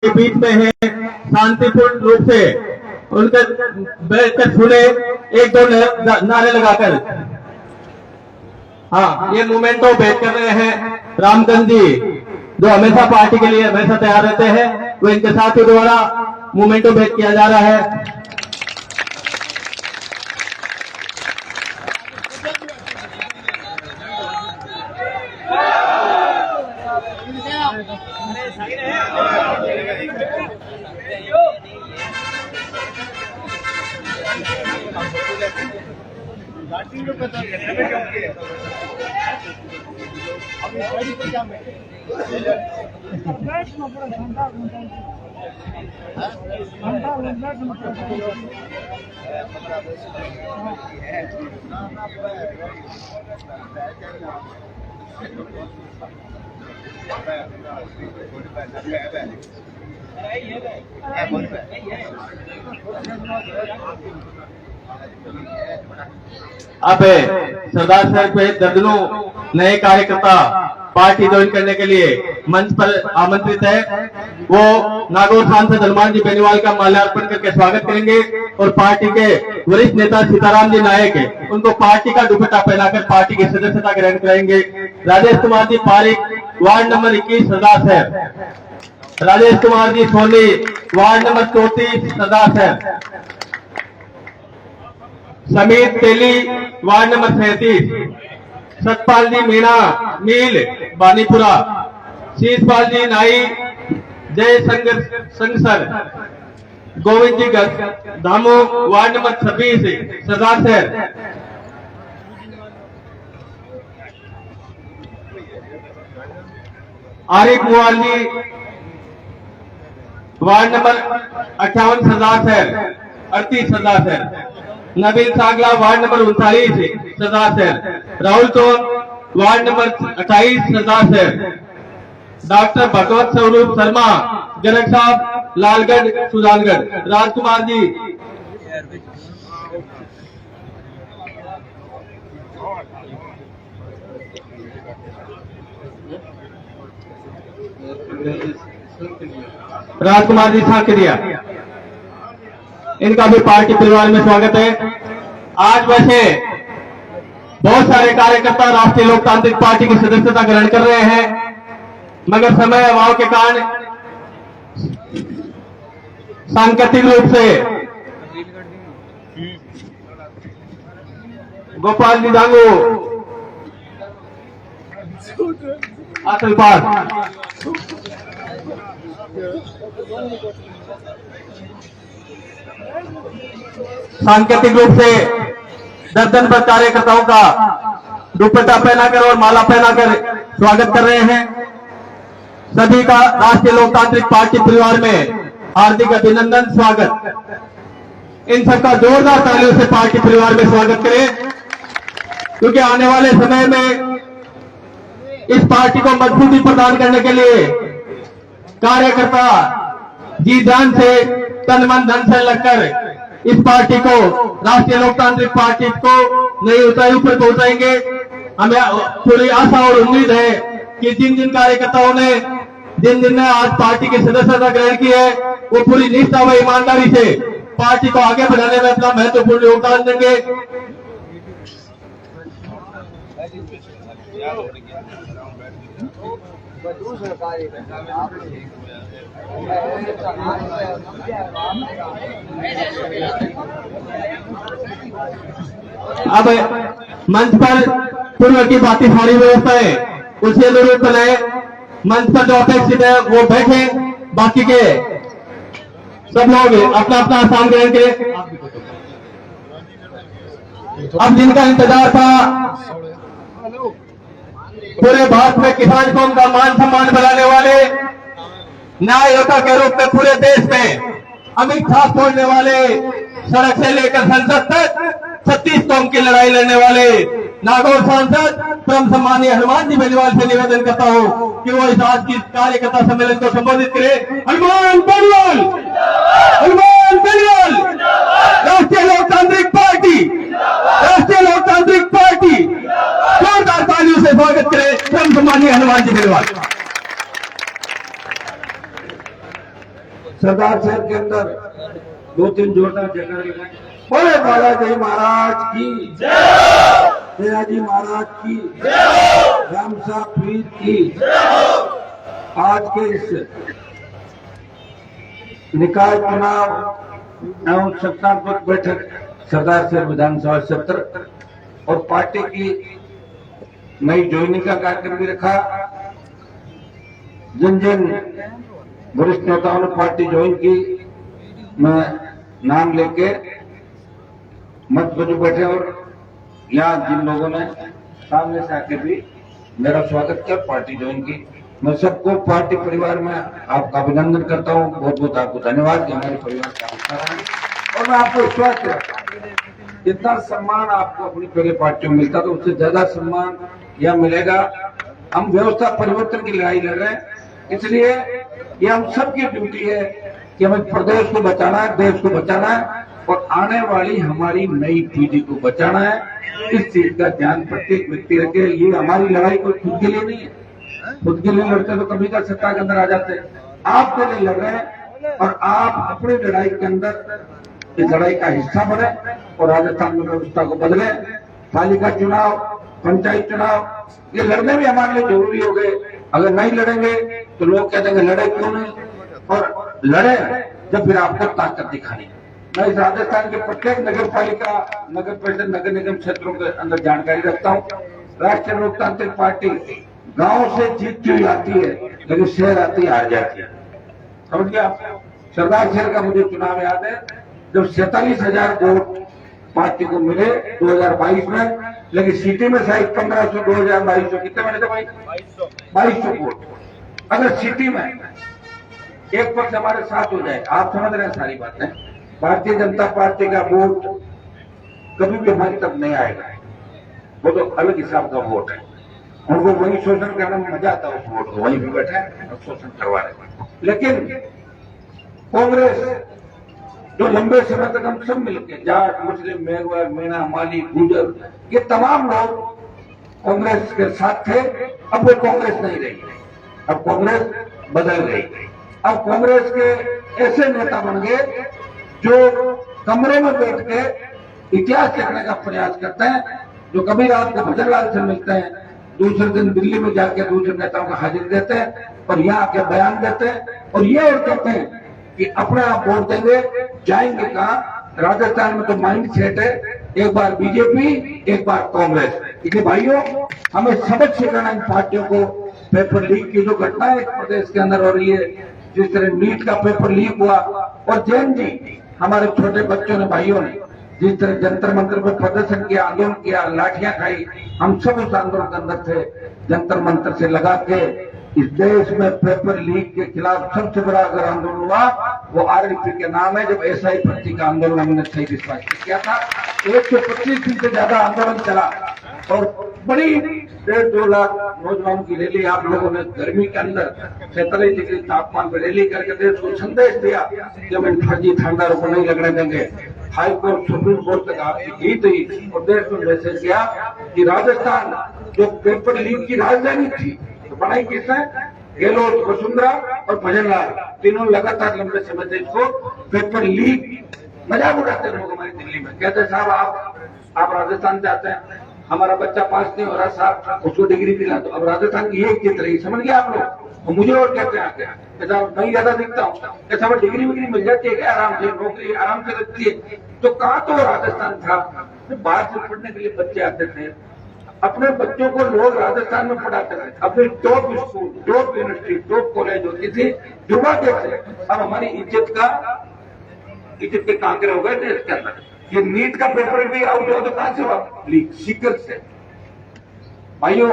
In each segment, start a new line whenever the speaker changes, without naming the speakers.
के बीच में है, शांतिपूर्ण रूप से उनकर बैठकर सुने, एक दो नारे लगाकर। हाँ, ये मोमेंटो बैठ कर रहे हैं रामगंज जी, जो हमेशा पार्टी के लिए हमेशा तैयार रहते हैं, वो इनके साथियों द्वारा मोमेंटो बैठ किया जा रहा है। अब सरदार साहब पे दर्जनों नए कार्यकर्ता पार्टी ज्वाइन करने के लिए मंच पर आमंत्रित है। वो नागौर सांसद हनुमान जी बेनीवाल का माल्यार्पण करके स्वागत करेंगे और पार्टी के वरिष्ठ नेता सीताराम जी नायक उनको पार्टी का दुपट्टा पहनाकर पार्टी की सदस्यता ग्रहण कराएंगे। राजेश कुमार जी पारिक वार्ड नंबर 21 सरदार साहब, राजेश कुमार जी सोनी वार्ड नंबर 34 सरदार साहब, समीर तेली वार्ड नंबर 37, सतपाल जी मीणा मील बानीपुरा, शीशपाल जी नाई जय संगसर, गोविंद जी दामो वार्ड नंबर 26 सरदार शहर, आरिफ मुआल जी वार्ड नंबर 58 सरदार शहर 38 सरदार शहर, नबील सागला वार्ड नंबर 39 सरदार शहर, राहुल चौन वार्ड नंबर 28 सरदार शहर, डॉक्टर भगवत स्वरूप शर्मा जनक साहब लालगढ़ सुजानगढ़, राजकुमार जी साकरिया, इनका भी पार्टी परिवार में स्वागत है। आज वैसे बहुत सारे कार्यकर्ता राष्ट्रीय लोकतांत्रिक पार्टी की सदस्यता ग्रहण कर रहे हैं, मगर समय अभाव के कारण सांकेतिक रूप से गोपाल जी डांगू आसल पास, सांकेतिक रूप से दर्जन पर कार्यकर्ताओं का दुपट्टा पहनाकर और माला पहनाकर स्वागत कर रहे हैं। सभी का राष्ट्रीय लोकतांत्रिक पार्टी परिवार में हार्दिक अभिनंदन, स्वागत। इन सबका जोरदार तालियों से पार्टी परिवार में स्वागत करें, क्योंकि आने वाले समय में इस पार्टी को मजबूती प्रदान करने के लिए कार्यकर्ता जी जान से तन मन धन से लगकर इस पार्टी को, राष्ट्रीय लोकतांत्रिक पार्टी को नई ऊंचाइयों पर पहुंचाएंगे। हमें पूरी आशा और उम्मीद है कि जिन जिन कार्यकर्ताओं ने जिन आज पार्टी की सदस्यता ग्रहण की है, वो पूरी निष्ठा व ईमानदारी से पार्टी को आगे बढ़ाने में अपना महत्वपूर्ण योगदान देंगे। अब मंच पर पूर्व की बाकी सारी व्यवस्था है, उसी अनुरूप बनाए। मंच पर जो अपेक्षित है वो बैठे, बाकी के सब लोग अपना अपना स्थान ग्रहण करें। अब जिनका इंतजार था, पूरे भारत में किसान कौम का मान सम्मान बढ़ाने वाले, न्याय योद्धा के रूप में पूरे देश में अमिट छाप छोड़ने वाले, सड़क से लेकर संसद तक 36 कौम की लड़ाई लड़ने वाले नागौर सांसद परम सम्मानीय हनुमान जी बेनीवाल से निवेदन करता हूं कि वो इस आज की कार्यकर्ता सम्मेलन को संबोधित करें। हनुमान बेनीवाल, हनुमान बेनीवाल, राष्ट्रीय लोकतांत्रिक पार्टी, राष्ट्रीय लोकतांत्रिक पार्टी, जोरदार तालियों से स्वागत करें परम सम्मानीय हनुमान जी बेनीवाल।
सरदार शहर के अंदर 2-3 जोरदार जयकारे लगाए। बोले बालाजी महाराज की जय, दयाजी महाराज की जय, राम साहब पीर की जय। आज के इस निकाय चुनाव एवं सत्तात्मक बैठक सरदार शहर विधानसभा क्षेत्र और पार्टी की नई ज्वाइनिंग का कार्यक्रम भी रखा। जिन जिन वरिष्ठ नेताओं ने पार्टी ज्वाइन की, मैं नाम लेके मंच पर जो बैठे और यहाँ जिन लोगों ने सामने से आके भी मेरा स्वागत किया, पार्टी ज्वाइन की, मैं सबको पार्टी परिवार में आपका अभिनंदन करता हूँ। बहुत बहुत आपको धन्यवाद कि हमारे परिवार का हिस्सा रहे। और मैं आपको विश्वास करता हूँ, जितना सम्मान आपको अपनी पहले पार्टियों में मिलता तो उससे ज्यादा सम्मान यह मिलेगा। हम व्यवस्था परिवर्तन की लड़ाई लड़ रहे हैं, इसलिए ये हम सबकी ड्यूटी है कि हमें प्रदेश को बचाना है, देश को बचाना है और आने वाली हमारी नई पीढ़ी को बचाना है। इस चीज का ध्यान प्रत्येक व्यक्ति रखे। ये हमारी लड़ाई कोई खुद के लिए नहीं है, खुद के लिए लड़ते तो कभी का सत्ता के अंदर आ जाते। आपके लिए लड़ रहे हैं और आप अपनी लड़ाई के अंदर इस लड़ाई का हिस्सा बने और राजस्थान में व्यवस्था को बदले। पालिका चुनाव, पंचायत चुनाव, ये लड़ने भी हमारे लिए जरूरी हो गए। अगर नहीं लड़ेंगे तो लोग कह देंगे लड़े क्यों नहीं, और लड़े जब फिर आपको ताकत दिखानी। मैं इस राजस्थान के प्रत्येक नगर पालिका, नगर परिषद, नगर निगम क्षेत्रों के अंदर जानकारी रखता हूँ। राष्ट्रीय लोकतांत्रिक पार्टी गांव से जीतती हुई आती है, लेकिन शहर आती हार जाती है। समझ गया? सरदार शहर का मुझे चुनाव याद है, जब 47,000 वोट पार्टी को मिले 2022 में, लेकिन सिटी में शायद 1500, 2000, 2200 कितने बने थे भाई? 2200 वोट। अगर सिटी में एक पक्ष हमारे साथ हो जाए, आप समझ रहे हैं सारी बातें, भारतीय जनता पार्टी का वोट कभी भी हमारी तक नहीं आएगा। वो तो अलग हिसाब का वोट है, उनको वही शोषण करने में मजा आता है। उस वोट को वहीं भी बैठे और शोषण करवा रहे। लेकिन कांग्रेस जो लंबे समय तक हम सब मिलकर, जाट, मुस्लिम, मेघवाल, मीणा, माली, गुजर, ये तमाम लोग कांग्रेस के साथ थे। अब वो कांग्रेस नहीं रही, अब कांग्रेस बदल गई। अब कांग्रेस के ऐसे नेता बन गए जो कमरे में बैठ के इतिहास लिखने का प्रयास करते हैं, जो कभी रात को भजनलाल से मिलते हैं, दूसरे दिन दिल्ली में जाके दूसरे नेताओं को हाजिरी देते हैं और यहाँ आके बयान देते हैं और ये और कहते हैं कि अपने आप वोट देंगे, जाएंगे कहाँ? राजस्थान में तो माइंड सेट है, एक बार बीजेपी, एक बार कांग्रेस। इसलिए भाइयों, हमें सबक सिखाना इन पार्टियों को। पेपर लीक की जो घटना है प्रदेश के अंदर हो रही है, जिस तरह नीट का पेपर लीक हुआ और जैन जी, हमारे छोटे बच्चों ने, भाइयों ने जिस तरह जंतर मंतर पर प्रदर्शन किया, आंदोलन किया, लाठियां खाई, हम सब उस आंदोलन के अंदर थे। जंतर मंतर से लगा के इस देश में पेपर लीक के खिलाफ सबसे बड़ा अगर आंदोलन हुआ वो RLP के नाम है। जब SI भर्ती का आंदोलन हमने सही विश्वास किया था, 125 दिन से ज्यादा आंदोलन चला और बड़ी 1.5-2 लाख नौजवानों की रैली आप लोगों ने गर्मी के अंदर 47 डिग्री तापमान पर रैली करके देश को संदेश दिया कि हम इन फर्जी ठंडारों को नहीं लगने देंगे। हाई कोर्ट, सुप्रीम कोर्ट तक आपकी जीत हुई और देश में मैसेज किया कि राजस्थान जो पेपर लीक की राजधानी थी, तो बनाई किसने? गहलोत, वसुंधरा और भजनलाल, तीनों लगातार लंबे समय से इसको पेपर लीक मजाक उड़ाते लोग हमारी दिल्ली में। कहते साहब आप राजस्थान से आते हैं, हमारा बच्चा पास नहीं हो रहा साहब, उसको डिग्री दिला। तो अब राजस्थान की एक चित्र रही, समझ गया आप लोग? तो मुझे और कहते हैं आके मैं ज्यादा दिखता हूँ, ऐसा डिग्री विग्री मिल जाती है क्या? आराम से नौकरी आराम से लगती है। तो कहाँ तो राजस्थान था? तो बाहर से पढ़ने के लिए बच्चे आते थे, अपने बच्चों को लोग राजस्थान में पढ़ाते थे, अपनी top school, top university, top college होती थी। दुर्भाग्य से अब हमारी इज्जत के कांकरे हो गए देश के अंदर। ये नीट का पेपर भी आउट हो तो कहां से हुआ? लीक, सीकर से। भाइयों,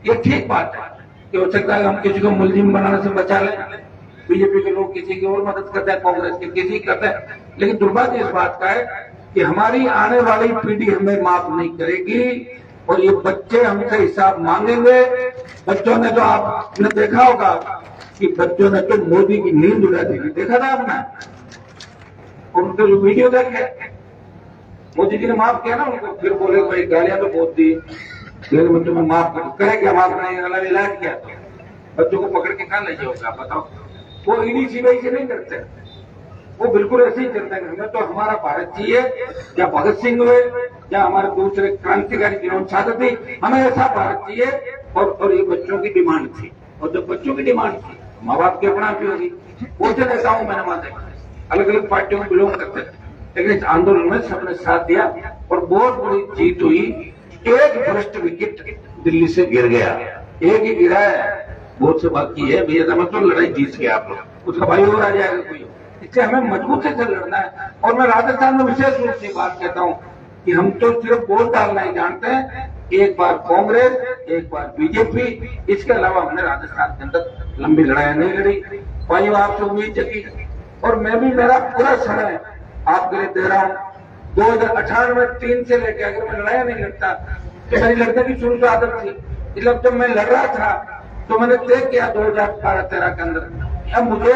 ये ठीक बात है कि हो सकता है हम किसी को मुलजिम बनाने से बचा लें, बीजेपी के लोग किसी की और मदद करते हैं, कांग्रेस के किसी करते हैं, लेकिन दुर्भाग्य इस बात का है कि हमारी आने वाली पीढ़ी हमें माफ नहीं करेगी और ये बच्चे हमसे हिसाब मांगेंगे। बच्चों ने तो आपने देखा होगा कि बच्चों ने तो मोदी की नींद उड़ा दी, देखा था आपने? उनके जो वीडियो देखे, मोदी जी ने माफ किया ना उनको, फिर बोले भाई गालियां तो बहुत दी, लेकिन बच्चों में माफ करे क्या? माफ नहीं, अलग इलाज किया, बच्चों को पकड़ के कहां ले जाओगे आप बताओ? वो ईडी सीबीआई से नहीं डरते, वो बिल्कुल ऐसे ही चलते हैं। हमें तो हमारा भारत चाहिए, या भगत सिंह हुए या हमारे दूसरे क्रांतिकारी जिन्होंने शहादत दी, हमें ऐसा भारत चाहिए। और ये बच्चों की डिमांड थी, और जब बच्चों की डिमांड थी, माँ बाप की अपना भी होगी। बहुत नेताओं मैंने वहां देखा, अलग अलग पार्टियों में बिलोंग करते थे, लेकिन इस आंदोलन में सबने साथ दिया और बहुत बड़ी जीत हुई। एक भ्रष्ट विकेट दिल्ली से गिर गया, एक ही गिरा है, बहुत से बाकी है भैया। मतलब लड़ाई जीत गया आप लोग, उसका भाई और आ जाएगा कोई। इसलिए हमें मजबूती से लड़ना है। और मैं राजस्थान में विशेष रूप से बात कहता हूँ कि हम तो सिर्फ वोट डालना ही जानते हैं, एक बार कांग्रेस, एक बार बीजेपी, इसके अलावा हमने राजस्थान के अंदर लंबी लड़ाई नहीं लड़ी। भाई आपसे उम्मीद जगी, और मैं भी, मेरा पूरा समय आपके लिए दे रहा हूँ। 2018 में 3 से लेकर अगर मैं लड़ाई नहीं लड़ता तो मेरी लड़ने की शुरू से आदत थी। मतलब जब मैं लड़ रहा था तो मैंने तय किया 2012-13 के अंदर, अब मुझे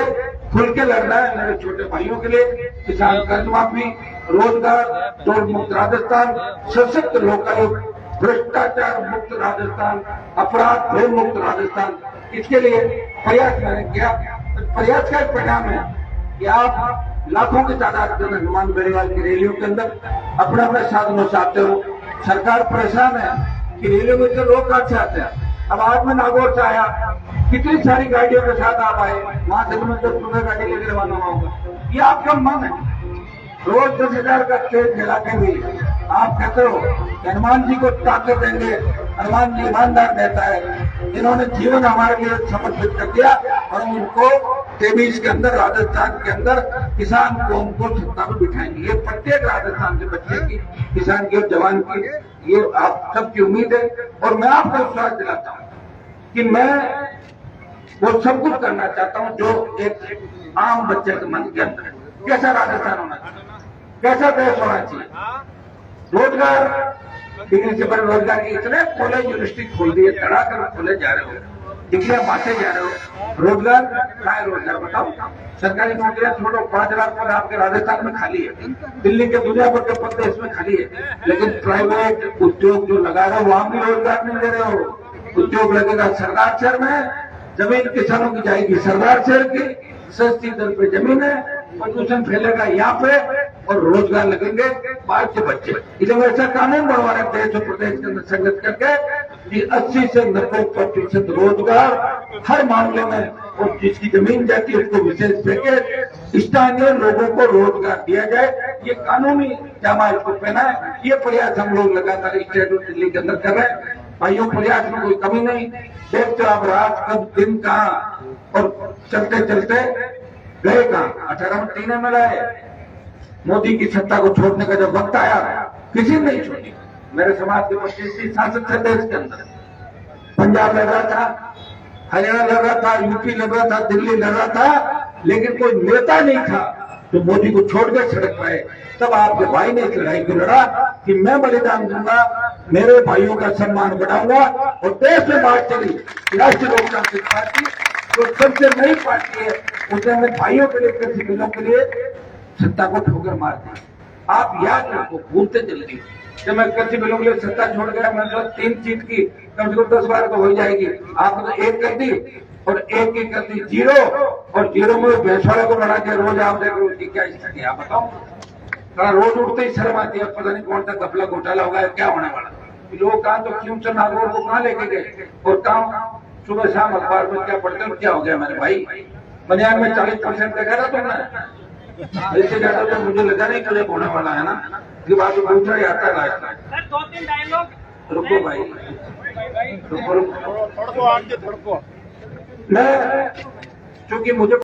खुल के लड़ना है मेरे छोटे भाइयों के लिए। किसान कर्ज माफी, रोजगार, चोर मुक्त राजस्थान, सशक्त लोकायुक्त, भ्रष्टाचार मुक्त राजस्थान, अपराध भय मुक्त राजस्थान, इसके लिए प्रयास मैंने किया। प्रयास का एक परिणाम है कि आप लाखों की तादाद में हनुमान बेनीवाल की रैलियों के अंदर अपने अपने साधनों से आते हो। सरकार परेशान है कि रैलियों में से लोग कहाँ से आते हैं। अब आज मैं नागौर से आया, कितनी सारी गाड़ियों के साथ आप आए, वहां से मैं 10 रुपए गाड़ी लेकर रवाना होगा। ये आपका मन है, रोज 10,000 का तेल जलाते हुए आप कहते हो हनुमान जी को ताकत देंगे, हनुमान जी ईमानदार रहता है। इन्होंने जीवन हमारे लिए समर्पित कर दिया और उनको 23 के अंदर राजस्थान के अंदर किसान कौम को सत्ता में बिठाएंगे। ये प्रत्येक राजस्थान के बच्चे की, किसान की और जवान की, ये आप सबकी उम्मीद है। और मैं आपको विश्वास दिलाता हूँ कि मैं वो सब कुछ करना चाहता हूँ जो एक आम बच्चे के मन के अंदर है। कैसा राजस्थान होना चाहिए, कैसा देश होना चाहिए। रोजगार, डिग्री से बड़े रोजगार की इतने कॉलेज यूनिवर्सिटी खोल दिए, धड़ाकर खोले जा रहे हो, डिग्रियां बांटे जा रहे हो। रोजगार कहाँ है? रोजगार बताओ। सरकारी नौकरियां छोड़ो, 5 लाख पद आपके राजस्थान में खाली है, दिल्ली के दुनिया भर के पद देश में खाली है, लेकिन प्राइवेट उद्योग जो लगा रहे हो वहां भी रोजगार नहीं दे रहे हो। उद्योग लगेगा सरदार शहर में, जमीन किसानों की जाएगी सरदार शहर की, सस्ती दर पे जमीन है, प्रदूषण फैलेगा यहाँ पे, और रोजगार लगेंगे बाहर के बच्चे। इसलिए ऐसा कानून बनवा रहे देश और प्रदेश के अंदर संगत करके कि 80 से 90% रोजगार हर मामले में, और जिसकी जमीन जाती है उसको विशेष पैकेज, स्थानीय लोगों को रोजगार दिया जाए। ये कानूनी जामा इसको पहना है। ये प्रयास हम लोग लगातार स्टेट और दिल्ली के अंदर कर रहे हैं। भाइयों, प्रयास में कोई कमी नहीं। देखते आप रात कब दिन कहाँ, और चलते चलते गए कहाँ। 18 में 3 MLA मोदी की सत्ता को छोड़ने का जब वक्त आया, किसी ने नहीं छोड़ी। मेरे समाज के 25 सांसद थे देश के अंदर। पंजाब लड़ रहा था, हरियाणा लड़ रहा था, यूपी लड़ रहा था, दिल्ली लड़ रहा था, लेकिन कोई नेता नहीं था जो मोदी को छोड़ के सड़क पाए। तब आपके भाई ने इस लड़ाई को लड़ा कि मैं बलिदान दूंगा, मेरे भाइयों का सम्मान बढ़ाऊंगा। और देश में बात चली, राष्ट्रीय लोकतांत्रिक पार्टी जो सबसे नई पार्टी है, उसने अपने भाइयों के लिए, कृषि बिलों के लिए सत्ता को ठोकर मार दी। आप याद रखो, भूलते जल्दी, जब मैं कृषि बिलों के लिए सत्ता छोड़ गया, मैंने 3 सीट की कम से कम 10-12 तो हो जाएगी। आपने तो 1 कर दी, और 1 की कर दी 0, और 0 में भैंसवाड़े को बढ़ा के रोज आप देख रहे हो क्या स्थिति। आप बताओ, रोज उठते ही शर्म आती है, पता नहीं कौन सा घपला घोटाला होगा, क्या होने वाला। लोग कहा तो क्यों से नागौर को कहाँ लेके गए, और कहा सुबह शाम अखबार में क्या पढ़ते हैं, क्या हो गया मेरे भाई। बनियान में 40% देखा था तुमने, इससे ज्यादा तो मुझे लगा नहीं मुझे होने वाला है ना। इसके बाद दूसरा ही आता है।
2-3 डायलॉग
रुको भाई, रुको। मैं चूंकि मुझे